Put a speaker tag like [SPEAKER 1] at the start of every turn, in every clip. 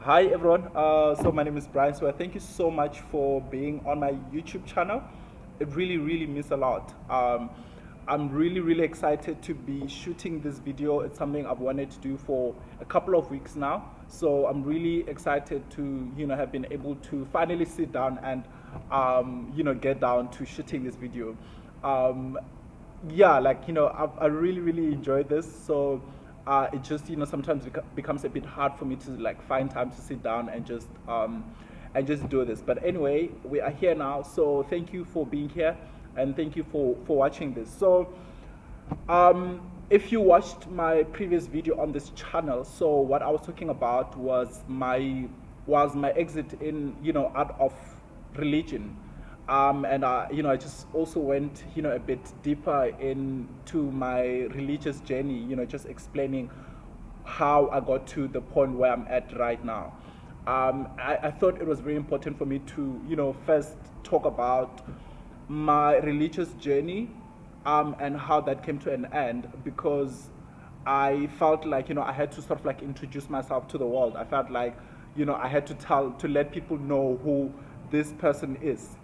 [SPEAKER 1] Hi everyone. So my name is Brian. So thank you so much for being on my YouTube channel. It really means a lot. I'm really excited to be shooting this video. It's something I've wanted to do for a couple of weeks now. So I'm really excited to have been able to finally sit down and get down to shooting this video. Um, yeah, like I really enjoyed this. So it just sometimes becomes a bit hard for me to like find time to sit down and just do this. But anyway, we are here now. So thank you for being here and thank you for watching this. So if you watched my previous video on this channel, so what I was talking about was my exit in out of religion, and I just also went a bit deeper into my religious journey, just explaining how I got to the point where I'm at right now. I thought it was very important for me to first talk about my religious journey, and how that came to an end, because I felt like I had to sort of like introduce myself to the world. I felt like I had to let people know who this person is,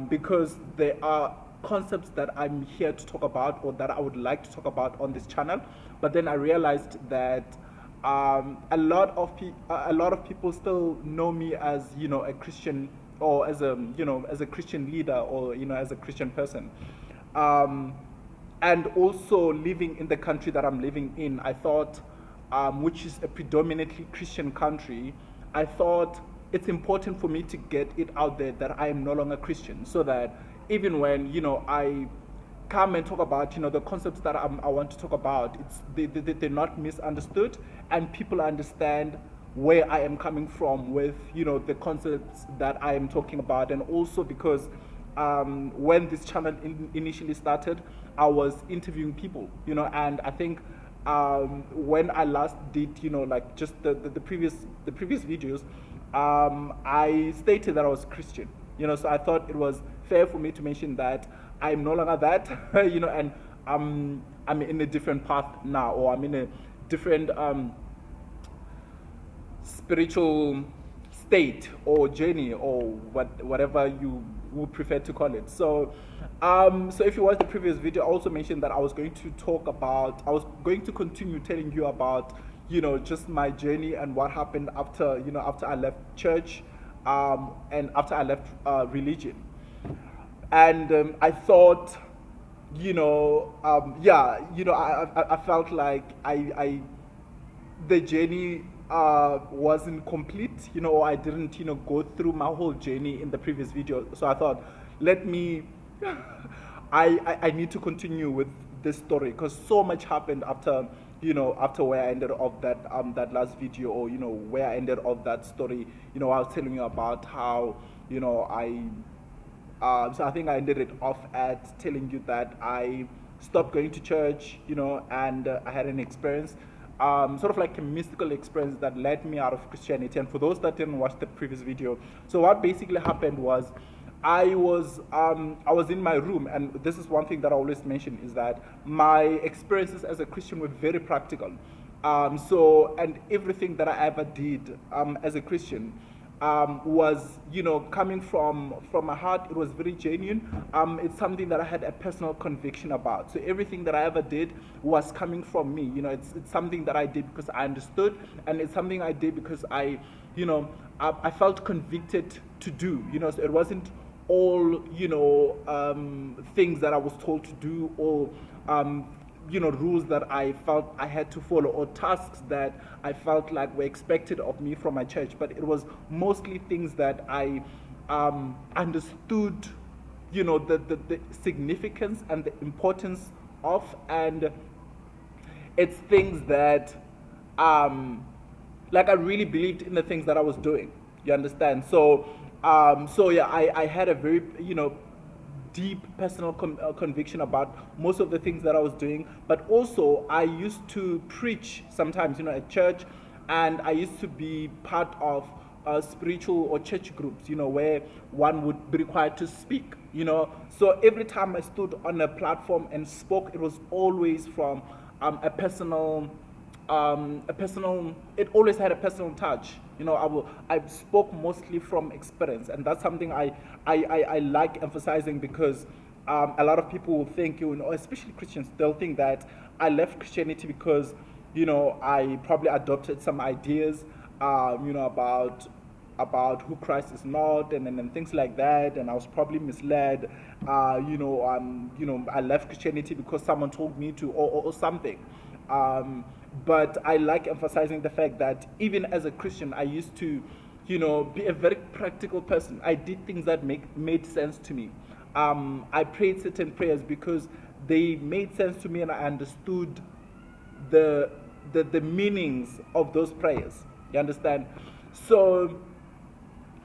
[SPEAKER 1] because there are concepts that I'm here to talk about or that I would like to talk about on this channel. But then I realized that a lot of people still know me as a Christian, or as a Christian leader, or as a Christian person. Um, and also living in the country that I'm living in, I thought, which is a predominantly Christian country, I thought it's important for me to get it out there that I am no longer Christian, so that even when I come and talk about the concepts that I want to talk about, they're not misunderstood, and people understand where I am coming from with the concepts that I am talking about. And also because when this channel initially started, I was interviewing people, and I think when I last did like just the previous videos, I stated that I was Christian, so I thought it was fair for me to mention that I'm no longer that, and I'm in a different path now, or I'm in a different spiritual state or journey, or whatever you would prefer to call it. So so if you watched the previous video, I also mentioned that I was going to continue telling you about just my journey and what happened after I left church, and after I left religion. And I thought, I felt like the journey wasn't complete, or I didn't, go through my whole journey in the previous video. So I thought, let me, I need to continue with this story, because so much happened after, after where I ended off that last video, or, where I ended off that story. I was telling you about how, so I think I ended it off at telling you that I stopped going to church, and I had an experience, sort of like a mystical experience that led me out of Christianity. And for those that didn't watch the previous video, so what basically happened was I was in my room, and this is one thing that I always mention, is that my experiences as a Christian were very practical. And everything that I ever did as a Christian was coming from my heart. It was very genuine. It's something that I had a personal conviction about. So everything that I ever did was coming from me. It's something that I did because I understood, and it's something I did because I felt convicted to do. So it wasn't all things that I was told to do, or rules that I felt I had to follow, or tasks that I felt like were expected of me from my church. But it was mostly things that I understood, the significance and the importance of, and it's things that like I really believed in the things that I was doing. You understand? So yeah, I had a very deep personal conviction about most of the things that I was doing. But also I used to preach sometimes at church, and I used to be part of spiritual or church groups, where one would be required to speak. So every time I stood on a platform and spoke, it was always from a personal it always had a personal touch. I spoke mostly from experience, and that's something I like emphasizing, because a lot of people will think, especially Christians, they'll think that I left Christianity because, I probably adopted some ideas, about who Christ is not, and things like that, and I was probably misled. I left Christianity because someone told me to, or something. But I like emphasizing the fact that even as a Christian, I used to, be a very practical person. I did things that made sense to me. I prayed certain prayers because they made sense to me, and I understood the meanings of those prayers. You understand? So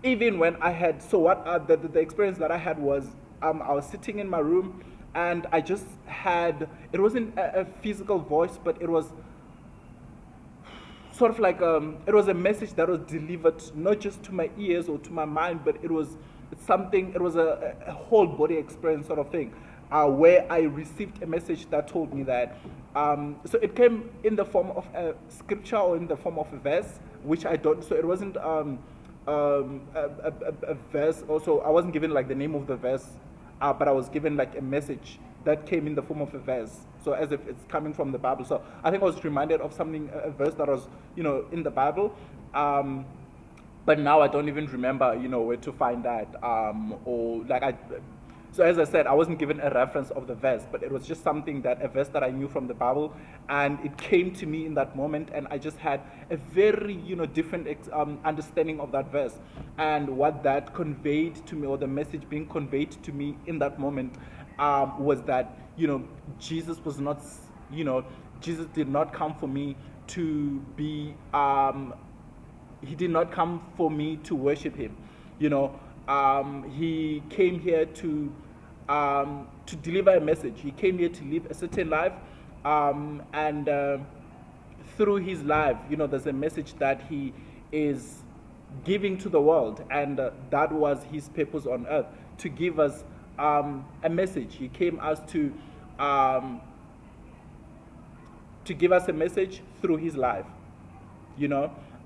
[SPEAKER 1] even when I had, so what the experience that I had was, I was sitting in my room, and I just had, it wasn't a physical voice, but it was sort of like, it was a message that was delivered not just to my ears or to my mind, but it was a whole body experience sort of thing, where I received a message that told me that, so it came in the form of a scripture or in the form of a verse, which I don't, so it wasn't a verse. Also, I wasn't given like the name of the verse, but I was given like a message that came in the form of a verse, so as if it's coming from the Bible. So I think I was reminded of something, a verse that was, in the Bible, but now I don't even remember, where to find that, or like so as I said, I wasn't given a reference of the verse, but it was just something a verse that I knew from the Bible, and it came to me in that moment, and I just had a very, different understanding of that verse, and what that conveyed to me, or the message being conveyed to me in that moment, was that, Jesus was not, Jesus did not come for me to be, he did not come for me to worship him. He came here to deliver a message. He came here to live a certain life, and through his life, there's a message that he is giving to the world, and that was his purpose on earth, to give us a message. He came us to give us a message through his life,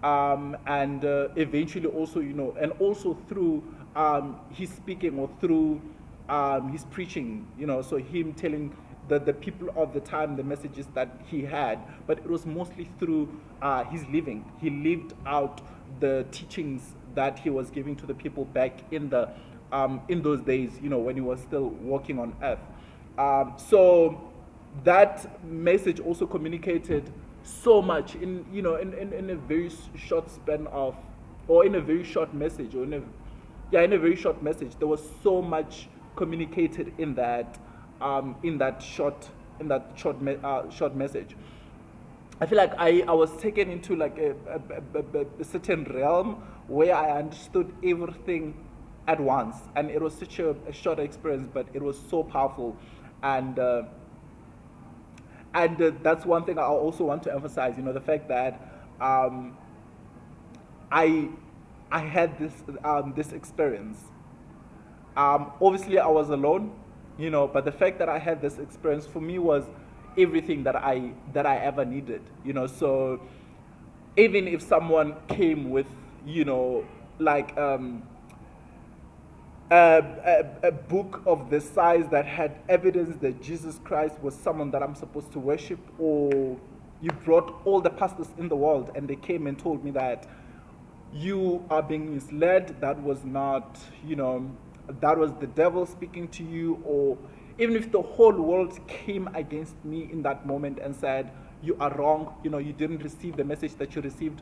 [SPEAKER 1] and eventually also, and also through his speaking, or through his preaching, so him telling the people of the time the messages that he had, but it was mostly through his living. He lived out the teachings that he was giving to the people back in those days, when he was still walking on earth. So that message also communicated so much in a very short span of, or in a very short message, or in a very short message. There was so much communicated in that short message. I feel like I was taken into like a certain realm where I understood everything at once, and it was such a short experience, but it was so powerful, and that's one thing I also want to emphasize. The fact that I had this experience. Obviously, I was alone, but the fact that I had this experience for me was everything that I ever needed. So even if someone came with, like a book of the size that had evidence that Jesus Christ was someone that I'm supposed to worship, or you brought all the pastors in the world and they came and told me that you are being misled, that was not, that was the devil speaking to you, or even if the whole world came against me in that moment and said, you are wrong, you didn't receive the message that you received,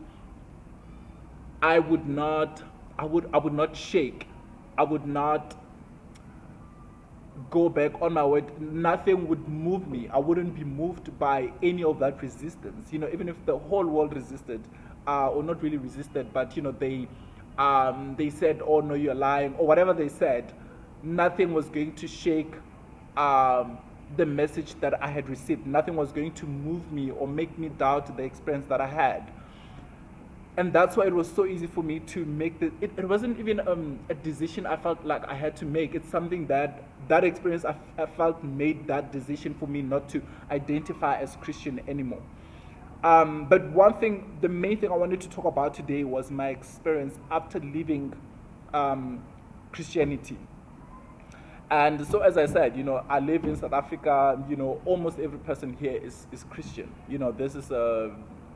[SPEAKER 1] I would not shake. I would not go back on my word. Nothing would move me. I wouldn't be moved by any of that resistance. Even if the whole world resisted, or not really resisted, but they said, oh no, you're lying, or whatever they said, nothing was going to shake the message that I had received. Nothing was going to move me or make me doubt the experience that I had. And that's why it was so easy for me to make it wasn't even a decision I felt like I had to make. It's something that experience I felt made that decision for me not to identify as Christian anymore. But one thing, the main thing I wanted to talk about today was my experience after leaving Christianity. And so, as I said, I live in South Africa. Almost every person here is Christian. This is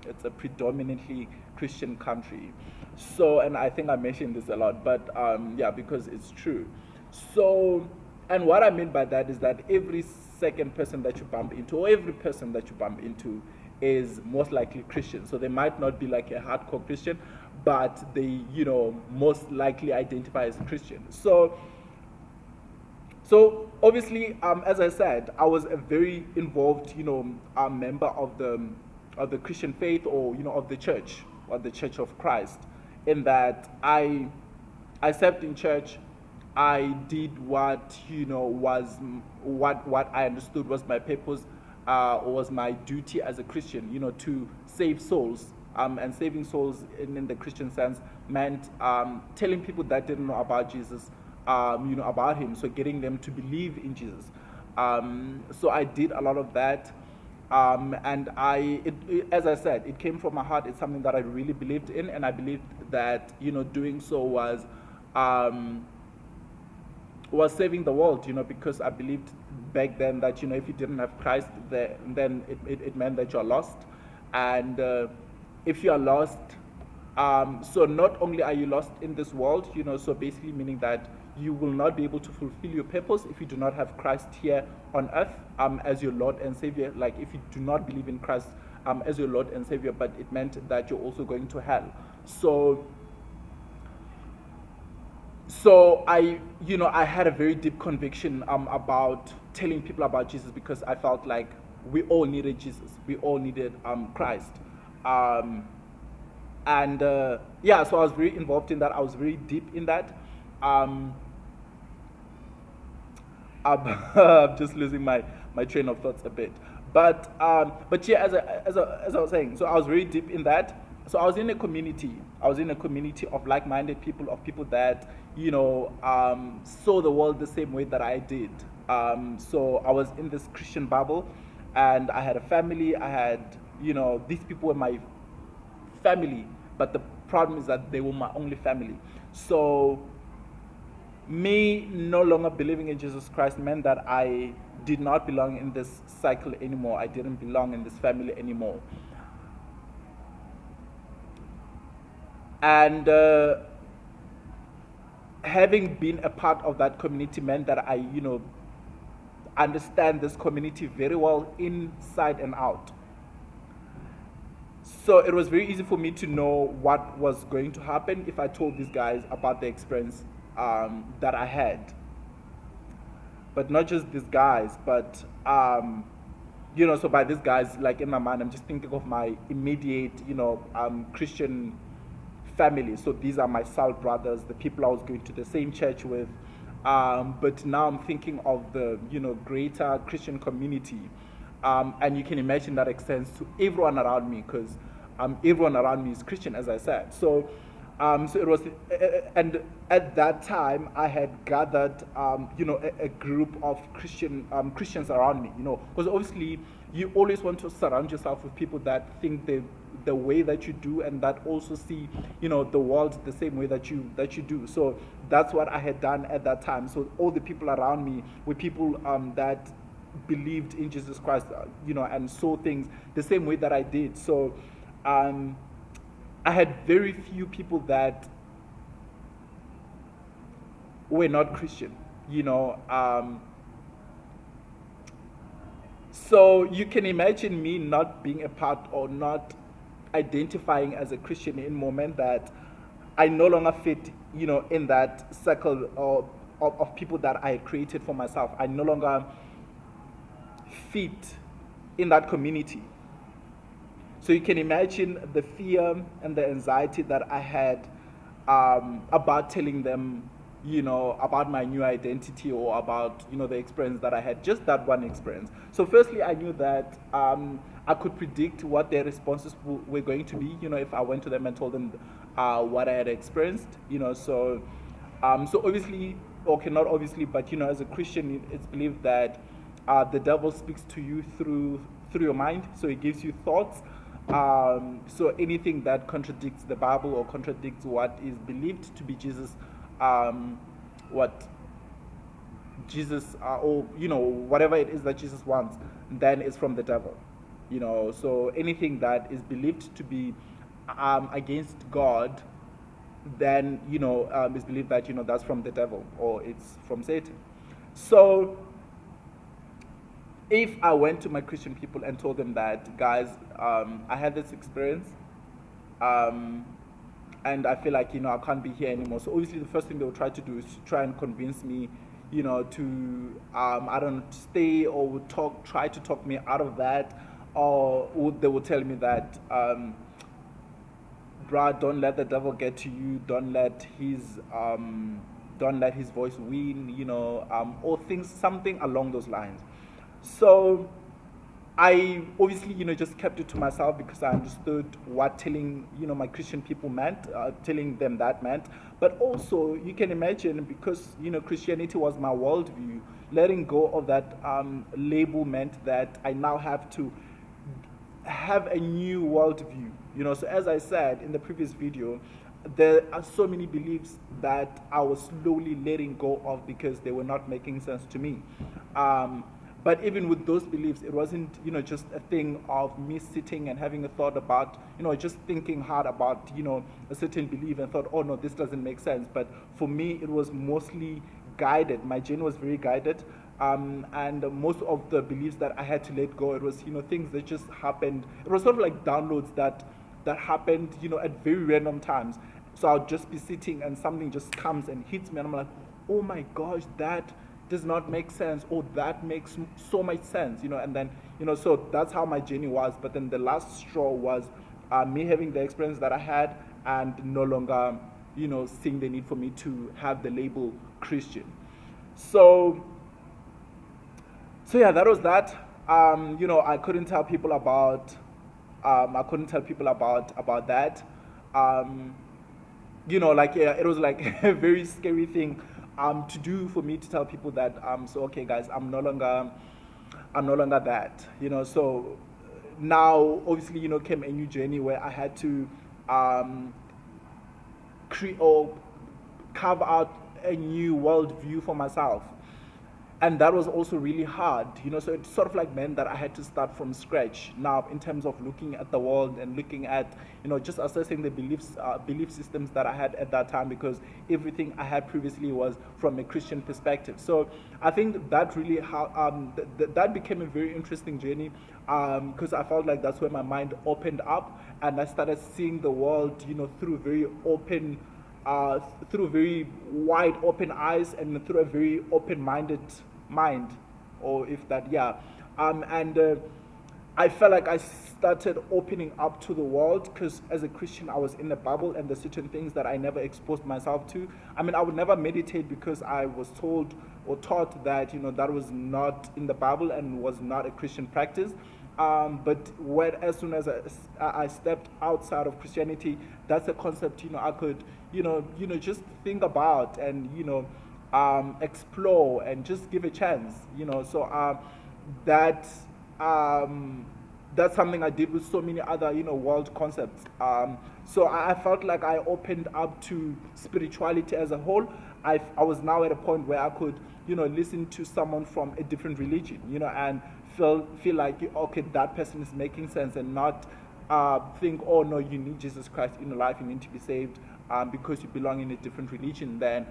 [SPEAKER 1] it's a predominantly Christian country. So, and I think I mentioned this a lot, but yeah, because it's true. So, and what I mean by that is that every second person that you bump into, or every person that you bump into, is most likely Christian. So they might not be like a hardcore Christian, but they, most likely identify as Christian. So obviously, as I said, I was a very involved, member of the Christian faith, or of the church, or the Church of Christ, in that I served in church. I did what was what I understood was my purpose, or was my duty as a Christian, to save souls. And saving souls in the Christian sense meant telling people that didn't know about Jesus, about him. So getting them to believe in Jesus. So I did a lot of that. And as I said, it came from my heart. It's something that I really believed in, and I believed that doing so was saving the world. Because I believed back then that if you didn't have Christ, then it meant that you're lost. And if you are lost, so not only are you lost in this world, so basically meaning that you will not be able to fulfill your purpose if you do not have Christ here on earth as your Lord and Savior. Like if you do not believe in Christ as your Lord and Savior, but it meant that you're also going to hell. So I had a very deep conviction about telling people about Jesus, because I felt like we all needed Jesus. We all needed Christ. Yeah, so I was very involved in that. I was very deep in that. I'm just losing my train of thoughts a bit. But yeah, as I was saying, so I was very deep in that. So I was in a community. I was in a community of like-minded people, of people that saw the world the same way that I did. So I was in this Christian bubble, and I had a family. I had these people were my family, but the problem is that they were my only family. So me no longer believing in Jesus Christ meant that I did not belong in this cycle anymore. I didn't belong in this family anymore. And having been a part of that community meant that I understand this community very well, inside and out. So it was very easy for me to know what was going to happen if I told these guys about the experience that I had. But not just these guys, but so by these guys, like in my mind, I'm just thinking of my immediate, Christian family. So these are my soul brothers, the people I was going to the same church with. But now I'm thinking of the, greater Christian community. And you can imagine that extends to everyone around me, because everyone around me is Christian, as I said. So it was, and at that time I had gathered, a group of Christians around me, because obviously you always want to surround yourself with people that think the way that you do, and that also see, the world the same way that you do. So that's what I had done at that time. So all the people around me were people that believed in Jesus Christ, and saw things the same way that I did. So I had very few people that were not Christian, so you can imagine me not being a part, or not identifying as a Christian, in the moment that I no longer fit, in that circle of people that I created for myself. I no longer fit in that community. So you can imagine the fear and the anxiety that I had about telling them, about my new identity, or about, the experience that I had, just that one experience. So firstly, I knew that I could predict what their responses were going to be, if I went to them and told them what I had experienced, so obviously, okay, not obviously, but, as a Christian, it's believed that the devil speaks to you through your mind. So he gives you thoughts, So anything that contradicts the Bible or contradicts what is believed to be Jesus, what Jesus, or whatever it is that Jesus wants, then it's from the devil. So anything that is believed to be against God, then is believed that that's from the devil or it's from Satan. So if I went to my Christian people and told them that, guys, I had this experience, um, and I feel like I can't be here anymore. So obviously, the first thing they will try to do is to try and convince me, to I don't know, to stay, or would try to talk me out of that, or they will tell me that, bruh, don't let the devil get to you. Don't let his voice win. Or things, something along those lines. So I obviously, just kept it to myself because I understood what telling, my Christian people meant, telling them that meant. But also, you can imagine, because, Christianity was my worldview, letting go of that label meant that I now have to have a new worldview. So as I said in the previous video, there are so many beliefs that I was slowly letting go of because they were not making sense to me. But even with those beliefs, it wasn't, just a thing of me sitting and having a thought about, just thinking hard about, a certain belief and thought, oh no, this doesn't make sense. But for me, it was mostly guided. My journey was very guided. And most of the beliefs that I had to let go, it was, things that just happened. It was sort of like downloads that happened, at very random times. So I'll just be sitting and something just comes and hits me, and I'm like, oh my gosh, that does not make sense, or that makes so much sense, and then, so that's how my journey was. But then the last straw was me having the experience that I had, and no longer, seeing the need for me to have the label Christian. So yeah, that was that. I couldn't tell people about that. Like, yeah, it was like a very scary thing to do for me to tell people that, so okay guys, I'm no longer that. So now obviously, came a new journey where I had to create or carve out a new worldview for myself. And that was also really hard, so it sort of like meant that I had to start from scratch now in terms of looking at the world and looking at, just assessing the belief systems that I had at that time, because everything I had previously was from a Christian perspective. So I think that really that became a very interesting journey, because I felt like that's where my mind opened up, and I started seeing the world, through very open, through very wide open eyes, and through a very open-minded mind, or if that, yeah. And I felt like I started opening up to the world, because as a Christian, I was in the Bible, and there's certain things that I never exposed myself to. I mean, I would never meditate because I was told or taught that, that was not in the Bible and was not a Christian practice. But as soon as I stepped outside of Christianity, that's a concept, I could, just think about and, explore and just give a chance, So that that's something I did with so many other, world concepts. So I felt like I opened up to spirituality as a whole. I was now at a point where I could, listen to someone from a different religion, and feel like, okay, that person is making sense, and not think, oh no, you need Jesus Christ in your life, you need to be saved because you belong in a different religion, then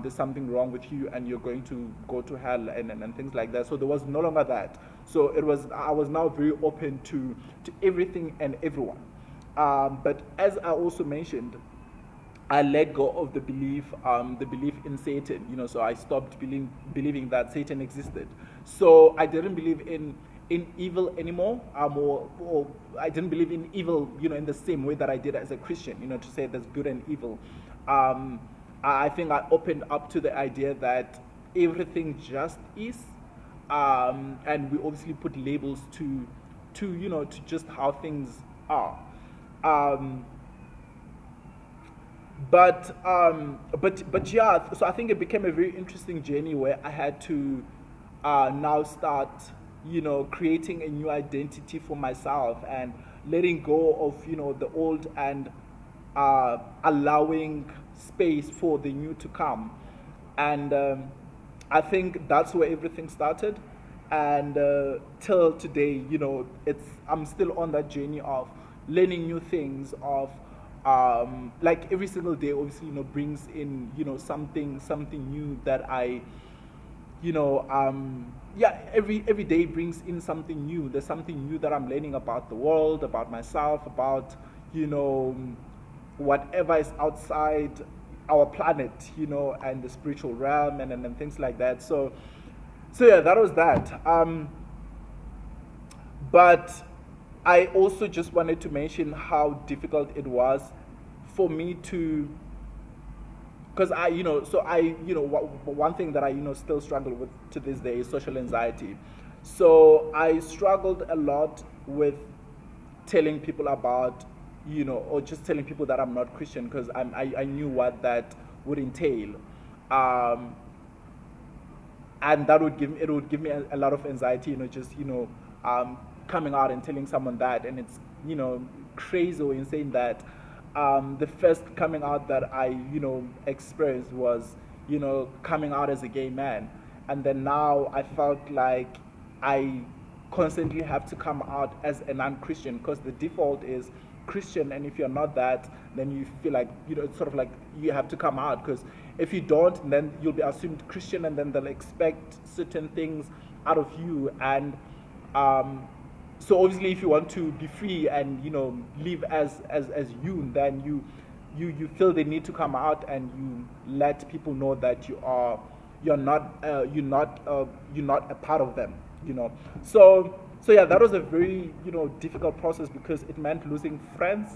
[SPEAKER 1] there's something wrong with you and you're going to go to hell, and things like that. So there was no longer that. So I was now very open to everything and everyone. But as I also mentioned, I let go of the belief in Satan. So I stopped believing that Satan existed. So I didn't believe in evil anymore, or I didn't believe in evil, in the same way that I did as a Christian, to say there's good and evil. I think I opened up to the idea that everything just is, and we obviously put labels to just how things are. But yeah, so I think it became a very interesting journey where I had to now start, creating a new identity for myself, and letting go of, you know, the old, and allowing space for the new to come. And I think that's where everything started. And till today, you know, I'm still on that journey of learning new things, of like every single day obviously, you know, brings in, you know, something new that I, you know, yeah, every day brings in something new. There's something new that I'm learning about the world, about myself, about, you know, whatever is outside our planet, you know, and the spiritual realm, and things like that. So yeah, that was that. But I also just wanted to mention how difficult it was for me to, because I, you know, so I, you know, one thing that I, you know, still struggle with to this day is social anxiety. So I struggled a lot with telling people about, you know, or just telling people that I'm not Christian, because I knew what that would entail. Um, and that would give me a lot of anxiety, you know, just, you know, coming out and telling someone that. And it's, you know, crazy or insane that the first coming out that I, you know, experienced was, you know, coming out as a gay man. And then now I felt like I constantly have to come out as a non-Christian, because the default is Christian, and if you're not that, then you feel like, you know, it's sort of like you have to come out, because if you don't, then you'll be assumed Christian, and then they'll expect certain things out of you. And um, so obviously, if you want to be free and, you know, live as you, then you feel the need to come out, and you let people know that you're not a part of them, you know. So yeah, that was a very, you know, difficult process, because it meant losing friends.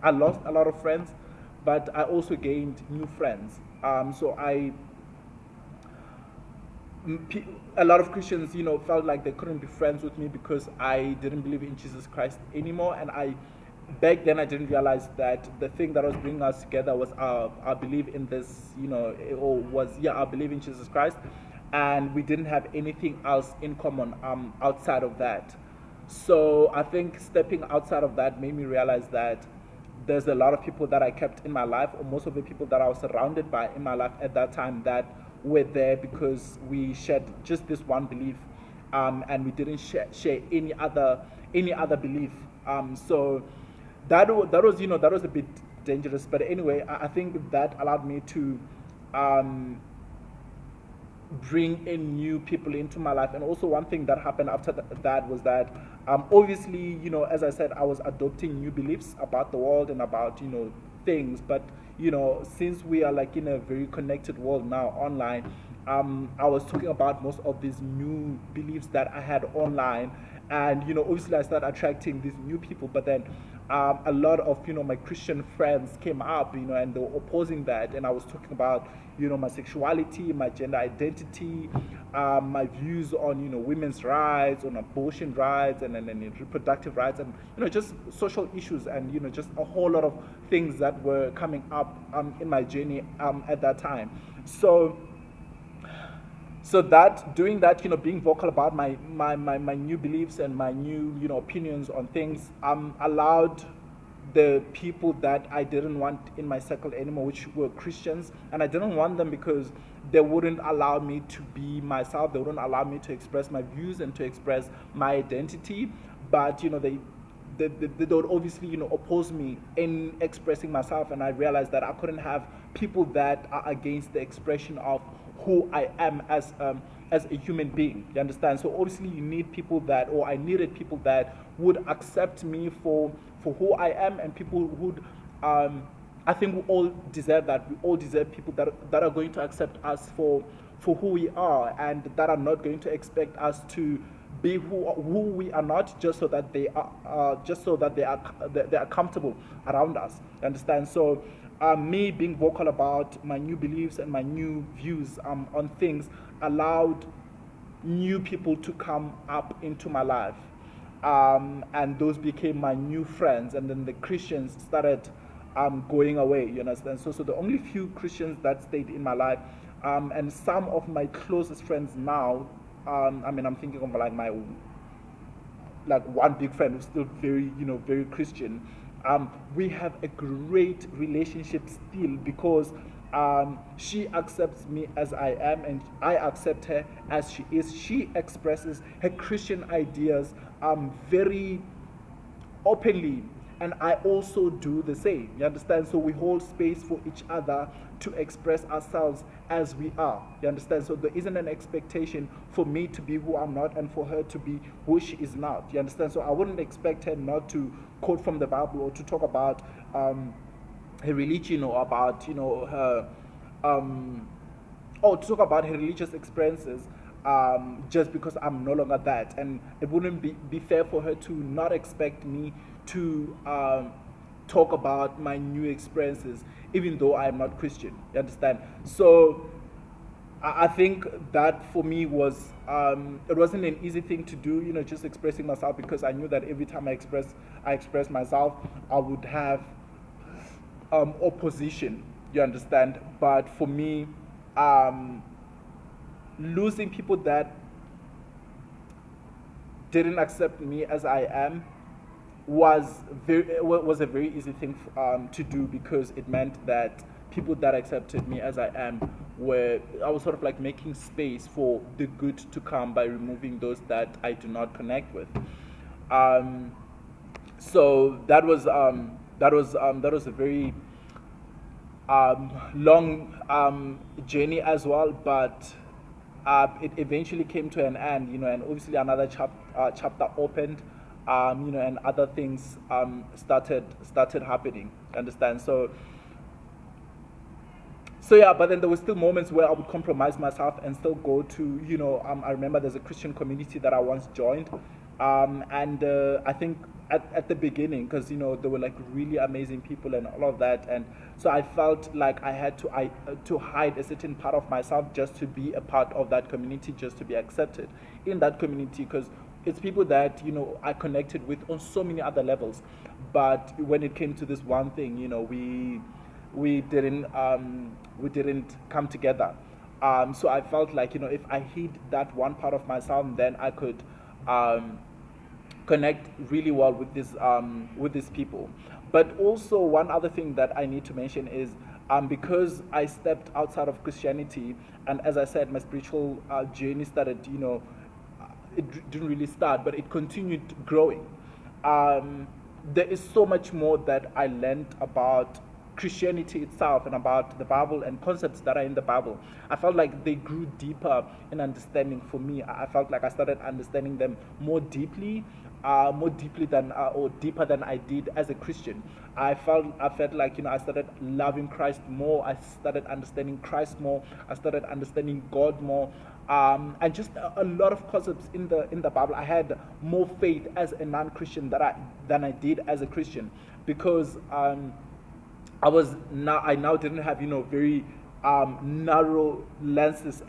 [SPEAKER 1] I lost a lot of friends, but I also gained new friends. So a lot of Christians, you know, felt like they couldn't be friends with me because I didn't believe in Jesus Christ anymore. And back then, I didn't realize that the thing that was bringing us together was our belief in this, you know, or was, yeah, our belief in Jesus Christ. And we didn't have anything else in common outside of that. So I think stepping outside of that made me realize that there's a lot of people that I kept in my life, or most of the people that I was surrounded by in my life at that time, that were there because we shared just this one belief, and we didn't share any other belief. So that was, you know, that was a bit dangerous. But anyway, I think that allowed me to um, bring in new people into my life. And also, one thing that happened after that was that, obviously, you know, as I said, I was adopting new beliefs about the world and about, you know, things. But, you know, since we are like in a very connected world now online, I was talking about most of these new beliefs that I had online. And, you know, obviously I started attracting these new people. But then a lot of, you know, my Christian friends came up, you know, and they were opposing that. And I was talking about, you know, my sexuality, my gender identity, my views on, you know, women's rights, on abortion rights, and reproductive rights, and, you know, just social issues, and, you know, just a whole lot of things that were coming up in my journey at that time. So that, doing that, you know, being vocal about my new beliefs and my new, you know, opinions on things, allowed the people that I didn't want in my circle anymore, which were Christians. And I didn't want them because they wouldn't allow me to be myself. They wouldn't allow me to express my views and to express my identity. But, you know, they would obviously, you know, oppose me in expressing myself. And I realized that I couldn't have people that are against the expression of who I am as a human being. You understand? So obviously you need people that, or I needed people that would accept me for who I am, and people who would, I think we all deserve that. We all deserve people that are going to accept us for who we are, and that are not going to expect us to be who we are not, just so that they are comfortable around us. You understand? So me being vocal about my new beliefs and my new views on things allowed new people to come up into my life, and those became my new friends. And then the Christians started going away. You understand? So the only few Christians that stayed in my life, and some of my closest friends now, I mean, I'm thinking of like like one big friend who's still very, very Christian. We have a great relationship still because she accepts me as I am, and I accept her as she is. She expresses her Christian ideas very openly, and I also do the same. You understand? So we hold space for each other to express ourselves as we are. You understand? So there isn't an expectation for me to be who I'm not and for her to be who she is not. You understand? So I wouldn't expect her not to quote from the Bible or to talk about her religion, or about her or to talk about her religious experiences, just because I'm no longer that. And it wouldn't be fair for her to not expect me to talk about my new experiences, even though I'm not Christian. You understand? So I think that for me was, it wasn't an easy thing to do, just expressing myself, because I knew that every time I express myself, I would have opposition. You understand? But for me, losing people that didn't accept me as I am was a very easy thing to do, because it meant that people that accepted me as I am I was sort of like making space for the good to come by removing those that I do not connect with. Um, so that was a very long journey as well, but it eventually came to an end, and obviously another chapter opened, and other things started happening. Understand? So yeah, but then there were still moments where I would compromise myself and still go to, I remember there's a Christian community that I once joined, and I think at the beginning, because there were like really amazing people and all of that, and so I felt like I had to hide a certain part of myself just to be a part of that community, just to be accepted in that community, because it's people that I connected with on so many other levels, but when it came to this one thing, we didn't come together. So I felt like, if I hid that one part of myself, then I could connect really well with these people. But also one other thing that I need to mention is, because I stepped outside of Christianity, and as I said, my spiritual journey started. Didn't really start, but it continued growing. There is so much more that I learned about Christianity itself and about the Bible and concepts that are in the Bible. I felt like they grew deeper in understanding for me. I felt like I started understanding them more deeply than or deeper than I did as a Christian. I felt like I started loving Christ more. I started understanding Christ more. I started understanding God more. And just a lot of concepts in the Bible. I had more faith as a non-Christian than I did as a Christian, because I now didn't have very narrow lenses,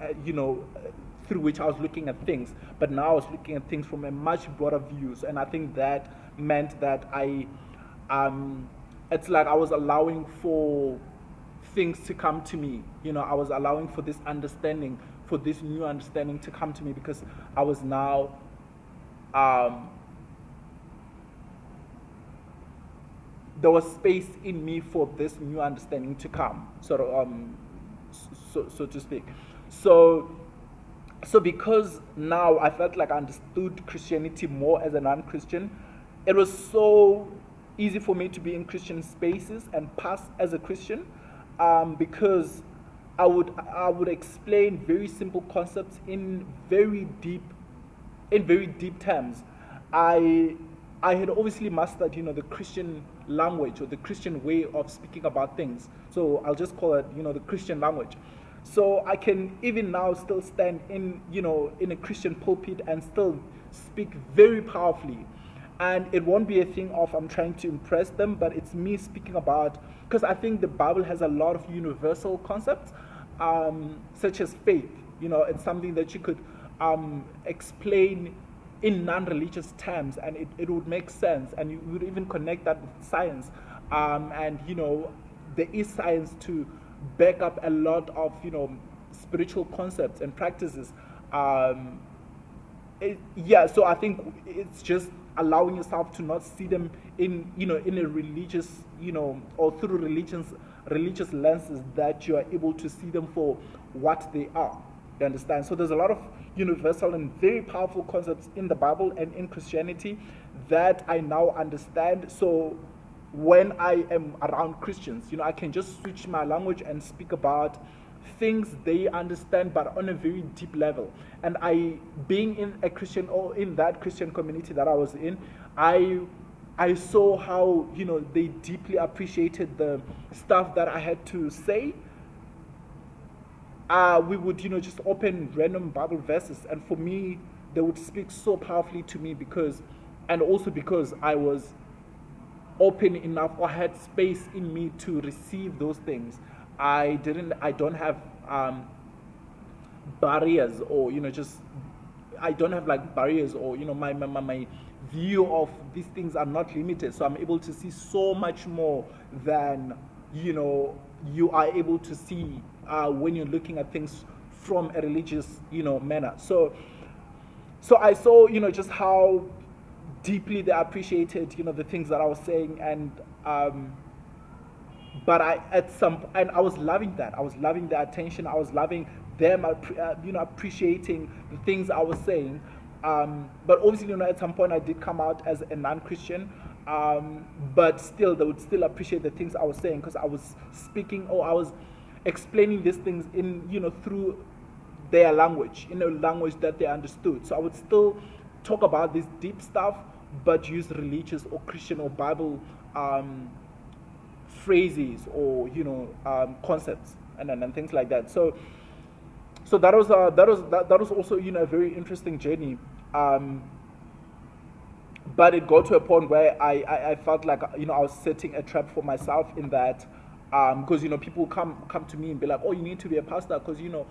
[SPEAKER 1] through which I was looking at things, but now I was looking at things from a much broader views, and I think that meant that it's like I was allowing for things to come to me. I was allowing for this understanding, for this new understanding to come to me, because I was now um, there was space in me for this new understanding to come, sort of, so to speak. So, so because now I felt like I understood Christianity more as a non-Christian, it was so easy for me to be in Christian spaces and pass as a Christian, because I would explain very simple concepts in very deep terms. I I had obviously mastered, the Christian language, or the Christian way of speaking about things. So I'll just call it, the Christian language. So I can even now still stand in a Christian pulpit and still speak very powerfully. And it won't be a thing of I'm trying to impress them, but it's me speaking about, because I think the Bible has a lot of universal concepts, such as faith. It's something that you could explain in non-religious terms, and it would make sense, and you would even connect that with science. And there is science to back up a lot of spiritual concepts and practices. Yeah, so I think it's just allowing yourself to not see them in, in a religious, or through religious lenses, that you are able to see them for what they are. You understand? So there's a lot of universal and very powerful concepts in the Bible and in Christianity that I now understand. So when I am around Christians, I can just switch my language and speak about things they understand, but on a very deep level. And being in a Christian, or in that Christian community that I was in, I saw how, they deeply appreciated the stuff that I had to say. We would, just open random Bible verses, and for me, they would speak so powerfully to me because I was open enough, or had space in me to receive those things. I don't have barriers, or I don't have like barriers, or my view of these things are not limited, so I'm able to see so much more than you are able to see when you're looking at things from a religious manner. So I saw just how deeply they appreciated the things that I was saying, and but I was loving that. I was loving the attention. I was loving them appreciating the things I was saying. But obviously, at some point I did come out as a non-Christian, but still they would still appreciate the things I was saying, because I was speaking, or I was explaining these things in through their language, in a language that they understood. So I would still talk about this deep stuff, but use religious or Christian or Bible phrases, or concepts, and things like that. So that was also a very interesting journey. But it got to a point where I felt like I was setting a trap for myself, in that because people come to me and be like, oh, you need to be a pastor because you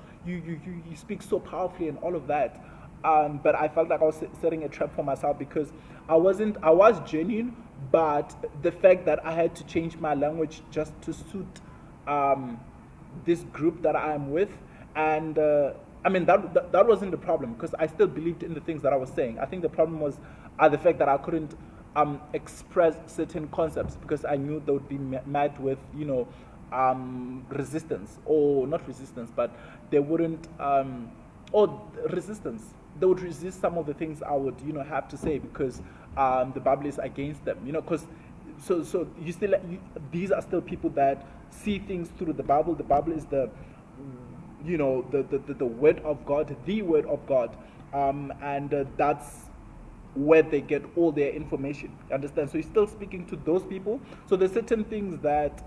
[SPEAKER 1] speak so powerfully and all of that. But I felt like I was setting a trap for myself, because I was genuine, but the fact that I had to change my language just to suit this group that I'm with, and that wasn't the problem, because I still believed in the things that I was saying. I think the problem was the fact that I couldn't express certain concepts, because I knew they would be met with resistance, or not resistance, but they wouldn't or resistance. They would resist some of the things I would have to say, because the Bible is against them. Because so these are still people that see things through the Bible. The Bible is the word of God, the word of God, and that's where they get all their information. Understand? So he's still speaking to those people. So there's certain things that,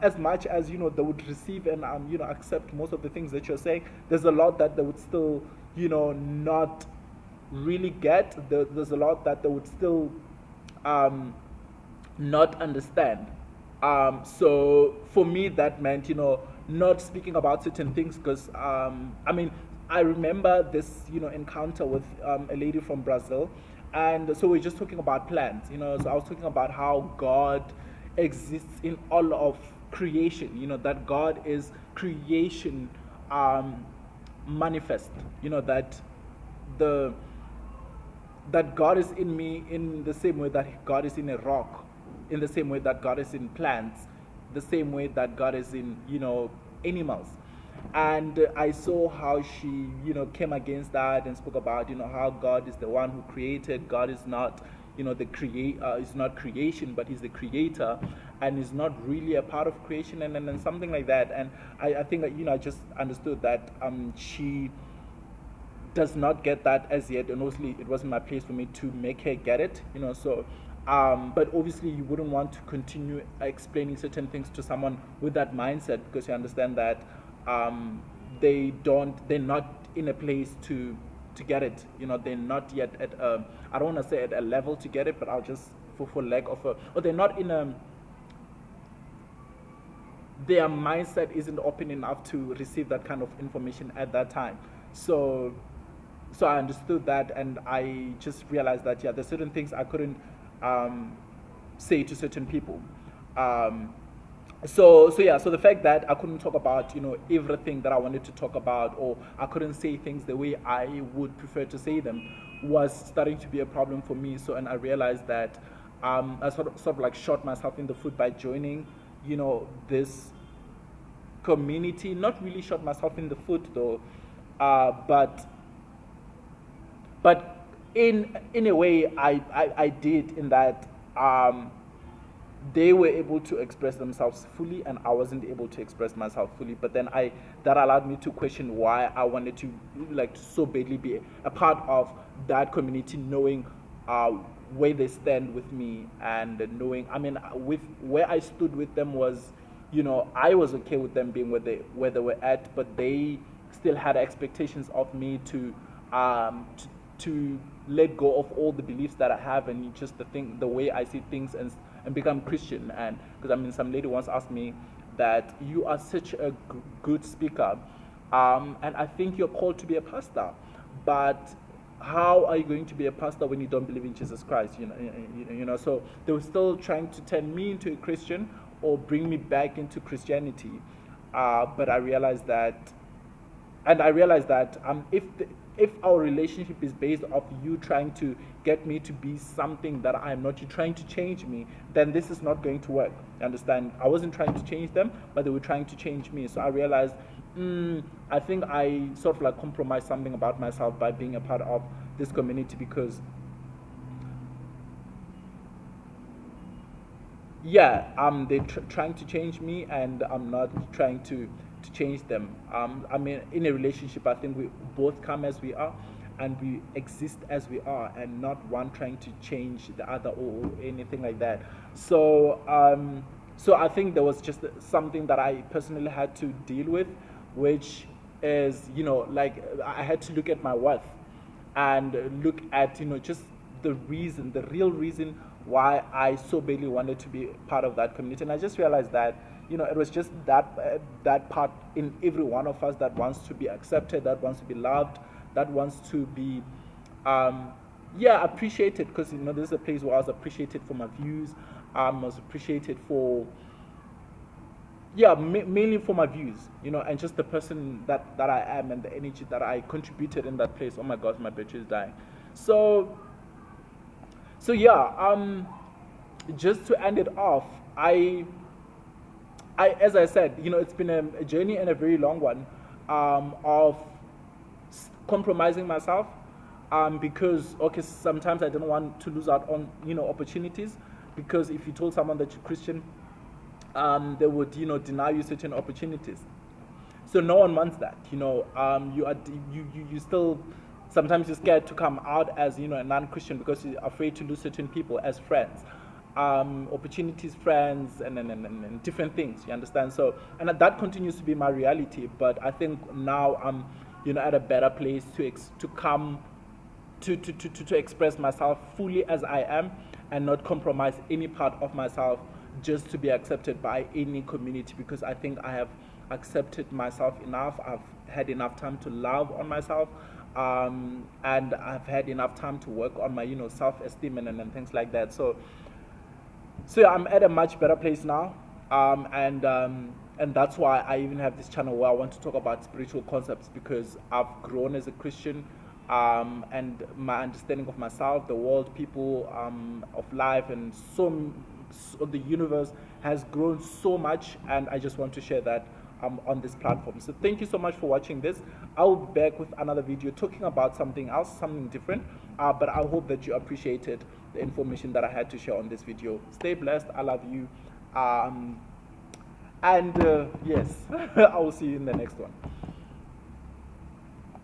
[SPEAKER 1] as much as they would receive and accept most of the things that you're saying, there's a lot that they would still not really get. There's a lot that they would still not understand. So for me, that meant not speaking about certain things, because I remember this encounter with a lady from Brazil, and so we're just talking about plants. So I was talking about how God exists in all of creation. That God is creation manifest. That God is in me in the same way that God is in a rock, in the same way that God is in plants, the same way that God is in animals. And I saw how she came against that and spoke about how God is the one who created. God is not is not creation, but he's the creator, and is not really a part of creation, and something like that. And I think that I just understood that she does not get that as yet, and obviously it wasn't my place for me to make her get it. So but obviously you wouldn't want to continue explaining certain things to someone with that mindset, because you understand that they're not in a place to get it. They're not yet at I don't want to say at a level to get it, but I'll just for lack of or they're not in their mindset isn't open enough to receive that kind of information at that time. So I understood that, and I just realized that there's certain things I couldn't say to certain people. So the fact that I couldn't talk about everything that I wanted to talk about, or I couldn't say things the way I would prefer to say them, was starting to be a problem for me. So, and I realized that I sort of like shot myself in the foot by joining this community. Not really shot myself in the foot though, but in a way I did, in that they were able to express themselves fully and I wasn't able to express myself fully. But then that allowed me to question why I wanted to like to so badly be a part of that community, knowing where they stand with me, and knowing, I mean, with where I stood with them was, I was okay with them being where they were at, but they still had expectations of me to let go of all the beliefs that I have, and just the way I see things, and become Christian. And because, I mean, some lady once asked me that you are such a good speaker, and I think you're called to be a pastor, but how are you going to be a pastor when you don't believe in Jesus Christ? So they were still trying to turn me into a Christian or bring me back into Christianity. But I realized that, if our relationship is based off you trying to get me to be something that I'm not, you trying to change me, then this is not going to work. You understand? I wasn't trying to change them, but they were trying to change me. So I realized, I think I sort of like compromised something about myself by being a part of this community, because they're trying to change me, and I'm not trying to change them. I mean, in a relationship, I think we both come as we are, and we exist as we are, and not one trying to change the other, or anything like that. So I think there was just something that I personally had to deal with, which is, like, I had to look at my worth, and look at, just the real reason why I so badly wanted to be part of that community. And I just realized that, it was just that part in every one of us that wants to be accepted, that wants to be loved, that wants to be appreciated. Because, this is a place where I was appreciated for my views. I was appreciated for, mainly for my views, and just the person that I am, and the energy that I contributed in that place. Oh my gosh, my battery is dying. So just to end it off, as I said, it's been a journey, and a very long one, of compromising myself, because, okay, sometimes I didn't want to lose out on opportunities, because if you told someone that you're Christian, they would deny you certain opportunities. So no one wants that. You still, sometimes you're scared to come out as a non-Christian, because you're afraid to lose certain people as friends, opportunities, friends, and different things. You understand? So, and that continues to be my reality. But I think now I'm at a better place to come to express myself fully as I am, and not compromise any part of myself just to be accepted by any community, because I think I have accepted myself enough. I've had enough time to love on myself, and I've had enough time to work on my self-esteem, and things like that. So I'm at a much better place now, and that's why I even have this channel where I want to talk about spiritual concepts, because I've grown as a Christian, and my understanding of myself, the world, people, of life, and so the universe has grown so much, and I just want to share that on this platform. So thank you so much for watching this. I'll be back with another video talking about something else, something different, but I hope that you appreciated the information that I had to share on this video. Stay blessed. I love you, and yes, I will see you in the next one.